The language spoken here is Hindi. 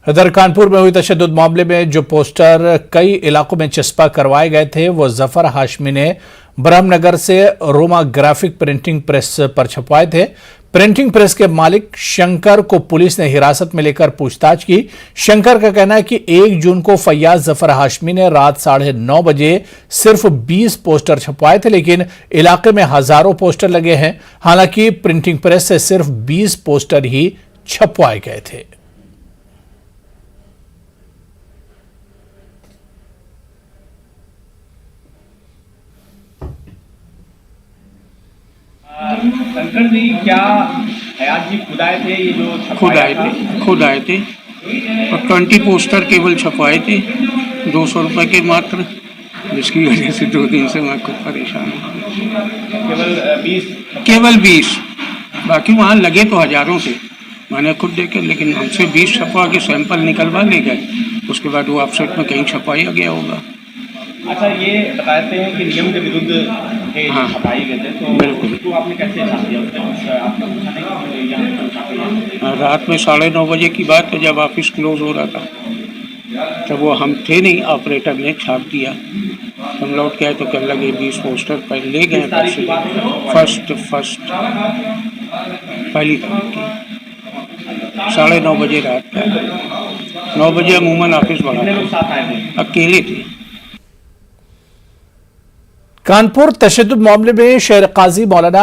इधर कानपुर में हुई तशद्दुद मामले में जो पोस्टर कई इलाकों में चस्पा करवाए गए थे वो जफर हाशमी ने ब्रह्मनगर से रोमा ग्राफिक प्रिंटिंग प्रेस पर छपवाए थे। प्रिंटिंग प्रेस के मालिक शंकर को पुलिस ने हिरासत में लेकर पूछताछ की। शंकर का कहना है कि 1 जून को फैयाज जफर हाशमी ने रात 9:30 बजे सिर्फ 20 पोस्टर छपवाए थे, लेकिन इलाके में हजारों पोस्टर लगे हैं। हालांकि प्रिंटिंग प्रेस से सिर्फ 20 पोस्टर ही छपवाए गए थे। शंकर जी, क्या हयात जी खुद आए थे? ये जो खुद आए थे और 20 पोस्टर केवल छपवाए थे 200 रुपए के मात्र, जिसकी वजह से 2 दिन से मैं खुद परेशान हूँ। केवल 20, बाकी वहाँ लगे तो हजारों थे, मैंने खुद देखे, लेकिन हमसे 20 छपवा के सैंपल निकलवा ले गए। उसके बाद वो ऑफसेट में कहीं छपाया गया होगा। अच्छा, ये बताते हैं कि नियम के विरुद्ध हाँ, छपाई गए थे, तो बिल्कुल। तो आपने कैसे छाप दिया? आपका पूछा नहीं कि यहाँ छापा? रात में 9:30 बजे की बात है, जब ऑफिस क्लोज हो रहा था, तब वो हम थे नहीं, ऑपरेटर ने छाप दिया। हम लौट के आए तो कहने लगे 20 पोस्टर पहले ले गए। फर्स्ट पहली तारीख की 9:30 बजे रात का। 9 बजे अमूमन ऑफिस बढ़ा, अकेले थे। कानपुर तशद्दुद मामले में शहर काजी मौलाना